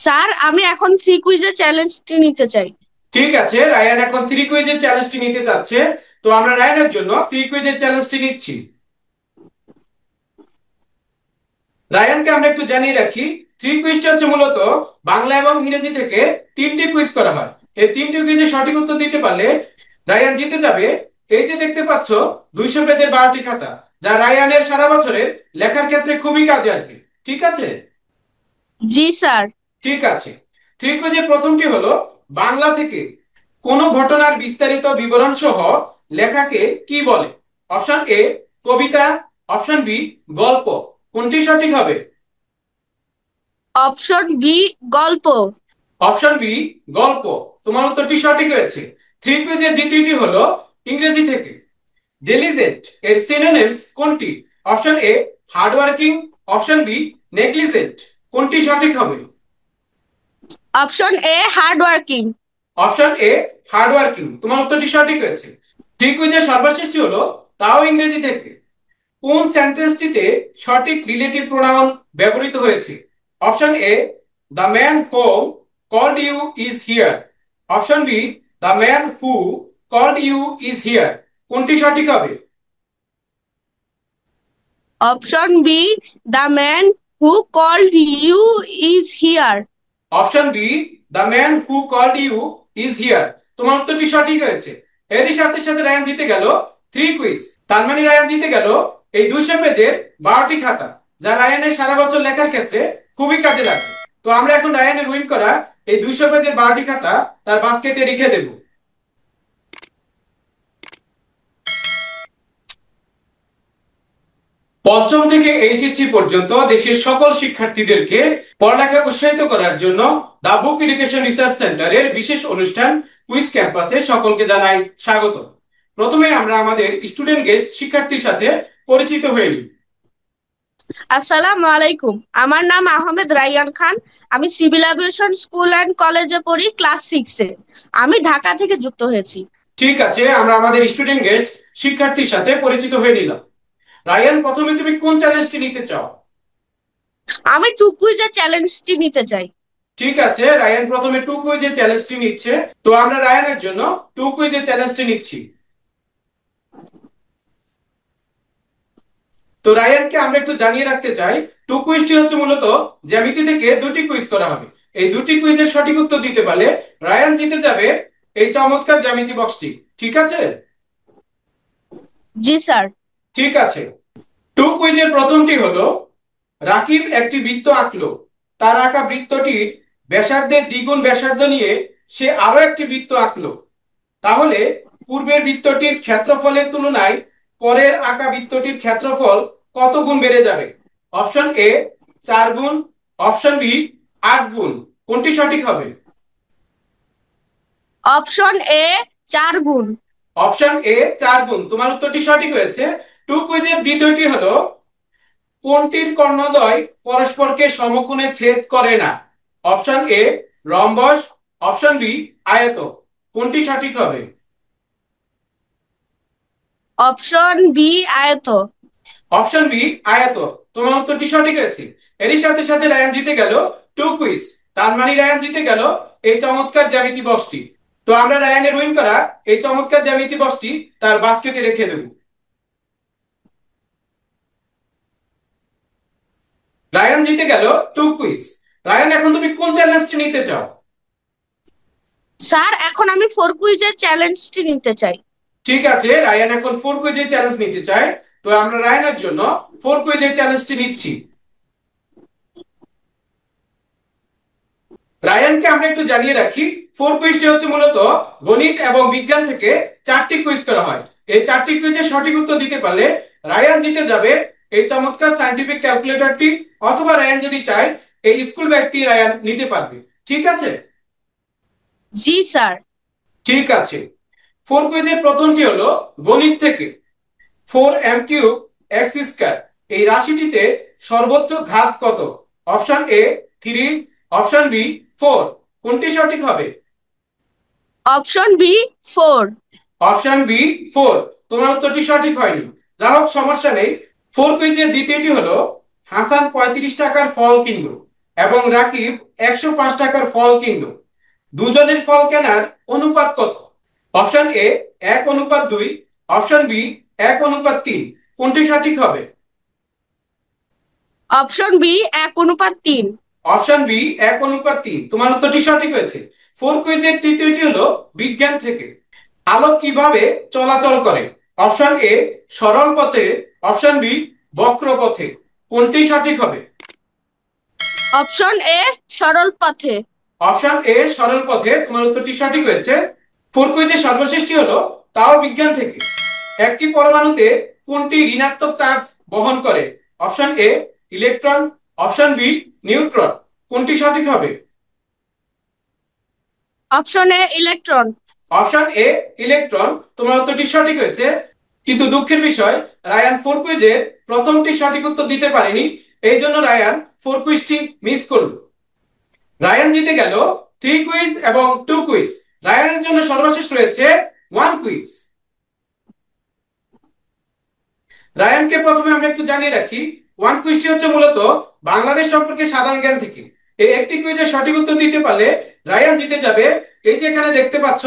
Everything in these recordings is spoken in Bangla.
স্যার, আমি এখন 3 কুইজের চ্যালেঞ্জটি নিতে চাই। ঠিক আছে, রায়ান এখন থ্রি কুইজের চ্যালেঞ্জটি নিতে চাচ্ছে। তো আমরা রায়ানের জন্য থ্রি কুইজের চ্যালেঞ্জটি নিচ্ছি। রায়ানকে আমরা একটু জানিয়ে রাখি, থ্রি কুইজটা হচ্ছে মূলত বাংলা এবং ইংরেজি থেকে তিনটি কুইজ করা হয়। এই তিনটি কুইজে সঠিক উত্তর দিতে পারলে রায়ান জিতে যাবে। এই যে দেখতে পাচ্ছ 200 পেজের 12টি খাতা, যা রায়ানের সারা বছরের লেখার ক্ষেত্রে খুবই কাজে আসবে। ঠিক আছে? জি স্যার। ঠিক আছে। থ্রি কুইজের প্রথমটি হলো, বাংলা থেকে কোন ঘটনার বিস্তারিত বিবরণ সহ লেখাকে কি বলে? অপশন এ কবিতা, অপশন বি গল্প। কোনটি সঠিক হবে? অপশন বি, গল্প। অপশন বি গল্প। তোমার উত্তরটি সঠিক হয়েছে। থ্রি কুইজের দ্বিতীয়টি হলো ইংরেজি থেকে। ডেলিজেন্ট এর সিনোনিমস কোনটি? Option A hardworking, option B negligent. কোনটি সঠিক হবে? Option A, hardworking. Option A hardworking. তোমার উত্তরটি সঠিক হয়েছে। থ্রি কুইজের সর্বশেষটি হলো, তাও ইংরেজি থেকে। কোন সেন্টেন্সটিতে সঠিক রিলেটিভ প্রোনাউন ব্যবহৃত হয়েছে? Option A the man who called you is here, option B the man who called you is here. কোনটি সঠিক হবে? Option B, the man who called you is here. Option B the man who called you is here. তোমার উত্তরটি সঠিক হয়েছে। এরই সাথে সাথে রায়ান জিতে গেল থ্রি কুইজ। তার মানে রায়ান জিতে গেল এই 200 পেজের 12টি খাতা, যা রায়ানের সারা বছর লেখার ক্ষেত্রে খুবই কাজে লাগে। তো আমরা এখন রায়ানের উইন করা এই 200 পেজের 12টি খাতা তার বাস্কেটে রেখে দেব। পঞ্চম থেকে এইচএসসি পর্যন্ত দেশের সকল শিক্ষার্থীদেরকে পড়ালেখায় উৎসাহিত করার জন্য দা বুক এডুকেশন রিসার্চ সেন্টারের বিশেষ অনুষ্ঠান কুইজ ক্যাম্পাসে সকলকে জানাই স্বাগত। প্রথমে আমরা আমাদের স্টুডেন্ট গেস্ট শিক্ষার্থীর সাথে পরিচিত হয়ে নিই। আসসালামু আলাইকুম। আমার নাম আহমেদ রাইয়ান খান। আমি সিভিল এভিয়েশন স্কুল অ্যান্ড কলেজে পড়ি, ক্লাস 6-এ। আমি ঢাকা থেকে যুক্ত হয়েছি। ঠিক আছে, আমরা আমাদের স্টুডেন্ট গেস্ট শিক্ষার্থীর সাথে পরিচিত হয়ে নিলাম। রায়ান, প্রথমে তুমি কোন চ্যালেঞ্জটি নিতে চাও? আমি 2 কুইজের চ্যালেঞ্জটি নিতে চাই। ঠিক আছে, রায়ান প্রথমে টু কুইজের চ্যালেঞ্জটি নিচ্ছে। তো আমরা রায়ানের জন্য টু কুইজের চ্যালেঞ্জটি নিচ্ছি। তো রায়ানকে আমরা একটু জানিয়ে রাখতে চাই, টু কুইজটি হচ্ছে মূলত জ্যামিতি থেকে দুটি কুইজ করা হবে। এই দুটি কুইজের সঠিক উত্তর দিতে পারলে রায়ান জিতে যাবে এই চমৎকার জ্যামিতি বক্সটি। ঠিক আছে? জি স্যার। ঠিক আছে। টু কুইজের প্রথমটি হলো, রাকিব একটি বৃত্ত আঁকলো। তার আঁকা বৃত্তটির ব্যাসার্ধের দ্বিগুণ ব্যাসার্ধ নিয়ে সে আরো একটি বৃত্ত আঁকলো। তাহলে পূর্বের বৃত্তটির ক্ষেত্রফলের তুলনায় পরের আঁকা বৃত্তটির ক্ষেত্রফল কত গুণ বেড়ে যাবে? অপশন এ 4 গুণ, অপশন বি 8 গুণ। কোনটি সঠিক হবে? অপশন এ, 4 গুণ। অপশন এ 4 গুণ। তোমার উত্তরটি সঠিক হয়েছে। টু কুইজের দ্বিতীয়টি হলো, কোনটির কর্ণদ্বয় পরস্পরকে সমকোণে ছেদ করে না? Option A rhombus, option B আয়ত। কোনটি সঠিক হবে? অপশন বি, আয়ত। অপশন বি আয়ত। তোমার উত্তরটি সঠিক হয়েছে। এরই সাথে সাথে রায়ান জিতে গেল টু কুইজ। তার মানে রায়ান জিতে গেল এই চমৎকার জ্যামিতি বক্সটি। তো আমরা রায়ানের উইন করা এই চমৎকার জ্যামিতি বক্সটি তার বাস্কেটে রেখে দেব। রায়ান জিতে গেল টু কুইজ। রায়ান, এখন তুমি কোন চ্যালেঞ্জটি নিতে চাও? স্যার, এখন আমি 4 কুইজের চ্যালেঞ্জটি নিতে চাই। ঠিক আছে, রায়ান এখন ফোর কুইজের চ্যালেঞ্জ নিতে চায়। তো আমরা রায়ানের জন্য ফোর কুইজের চ্যালেঞ্জটি নিচ্ছি। রায়ানকে আমরা একটু জানিয়ে রাখি, ফোর কুইজটি হচ্ছে মূলত গণিত এবং বিজ্ঞান থেকে 4টি কুইজ করা হয়। এই 4টি কুইজের সঠিক উত্তর দিতে পারলে রায়ান জিতে যাবে এই চমৎকার সায়েন্টিফিক ক্যালকুলেটরটি, অথবা রায়ান যদি চায় এই স্কুল ব্যাগটি রায়ান নিতে পারবে। ঠিক আছে? জি স্যার। ঠিক আছে। ফোর কুইজের প্রথমটি হলো গণিত থেকে। 4m³ x², এই রাশিটিতে সর্বোচ্চ ঘাত কত? Option A 3, option B 4। কোনটি সঠিক হবে? Option B, 4। Option B 4। তোমার উত্তরটি সঠিক হয়নি। যা হোক, সমস্যা নেই। ফোর কুইজের দ্বিতীয়টি হলো, হাসান 35 টাকার ফল কিনলো। এবং রাকিব 105 টাকার ফল কিনলো। দুজনের ফল কেনার অনুপাত কত? Option A 1:2, option B 1:3। কোনটি সঠিক হবে? Option B 1:3। অপশন বি 1:3, তোমার উত্তরটি সঠিক হয়েছে। ফোর কুইজের তৃতীয়টি হলো বিজ্ঞান থেকে। আলো কিভাবে চলাচল করে? অপশন এ সরল পথে, অপশন বি বক্র পথে। কোনটি সঠিক হবে? অপশন এ সরল পথে। অপশন এ সরল পথে, তোমার উত্তরটি সঠিক হয়েছে। ফোর কুইজের সর্বশেষটি হলো তাও বিজ্ঞান থেকে। একটি পরমাণুতে কোনটি ঋণাত্মক চার্জ বহন করে? Option A electron, option B neutron. কোনটি সঠিক হবে? Option A electron. Option A electron, তোমার উত্তরটি সঠিক হয়েছে। কিন্তু দুঃখের বিষয়, রায়ান ফোর কুইজে প্রথমটি সঠিক উত্তর দিতে পারেনি। এই জন্য রায়ান ফোর কুইজটি মিস করলো। রায়ান জিতে গেল 3 কুইজ এবং 2 কুইজ। রায়ানের জন্য সর্বশেষ রয়েছে 1 কুইজ। রায়ানকে প্রথমে আমরা একটু জানিয়ে রাখি, 1 কুইজটি হচ্ছে মূলত বাংলাদেশ সম্পর্কে সাধারণ জ্ঞান থেকে। এই একটি কুইজের সঠিক উত্তর দিতে পারলে রায়ান জিতে যাবে এই যে এখানে দেখতে পাচ্ছ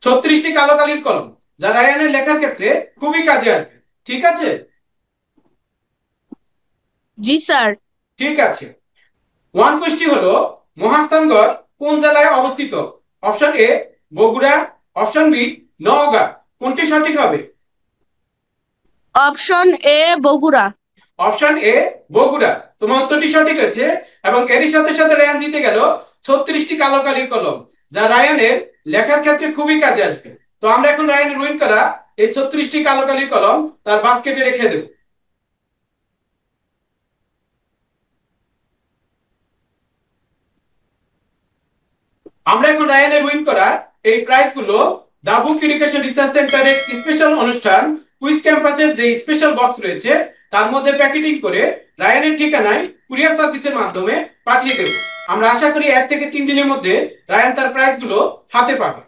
36টি কালো কালির কলম, যা রায়ানের লেখার ক্ষেত্রে খুবই কাজে আসবে। ঠিক আছে? জি স্যার। ঠিক আছে। 1 কুইজটি হলো মহাস্থানগড় কোন জেলায় অবস্থিত? Option A Bogura, option B Naogaon. কোনটি সঠিক হবে? Option A Bogura. Option A Bogura, তোমার উত্তরটি সঠিক হয়েছে। এবং এরই সাথে সাথে রায়ান জিতে গেল 36টি কালো কালির কলম, যা রায়ানের লেখার ক্ষেত্রে খুবই কাজে আসবে। তো আমরা এখন রায়ানের উইন করা এই 36টি কালো কালির কলম তার বাস্কেটে রেখে দেব। আমরা এখন রায়ানের উইন করা এই প্রাইজ গুলো দা বুক এডুকেশন রিসার্চ সেন্টারের স্পেশাল অনুষ্ঠান কুইজ ক্যাম্পাসের যে স্পেশাল বক্স রয়েছে তার মধ্যে প্যাকেটিং করে রায়ানের ঠিকানায় কুরিয়ার সার্ভিসের মাধ্যমে পাঠিয়ে দেব। আমরা আশা করি 1 থেকে 3 দিনের মধ্যে রায়ান তার প্রাইজ গুলো হাতে পাবে।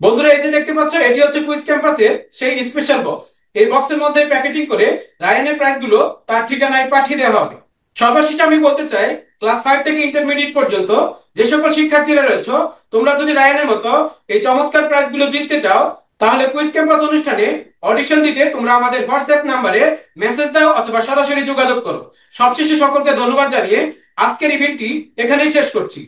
বন্ধুরা, এই যে দেখতে পাচ্ছ, এটি হচ্ছে কুইজ ক্যাম্পাসের সেই স্পেশাল বক্স। এই বক্সের মধ্যে প্যাকেটিং করে রায়ানের প্রাইজ গুলো তার ঠিকানায় পাঠিয়ে দেওয়া হবে। সর্বশেষে আমি বলতে চাই, ক্লাস 5 থেকে ইন্টারমিডিয়েট পর্যন্ত যে সকল শিক্ষার্থীরা রয়েছে, তোমরা যদি রায়ানের মতো এই চমৎকার প্রাইজ গুলো জিততে চাও, তাহলে কুইজ ক্যাম্পাস অনুষ্ঠানে অডিশন দিতে তোমরা আমাদের হোয়াটসঅ্যাপ নাম্বারে মেসেজ দাও অথবা সরাসরি যোগাযোগ করো। সবশেষে সকলকে ধন্যবাদ জানিয়ে আজকের ইভেন্টটি এখানেই শেষ করছি।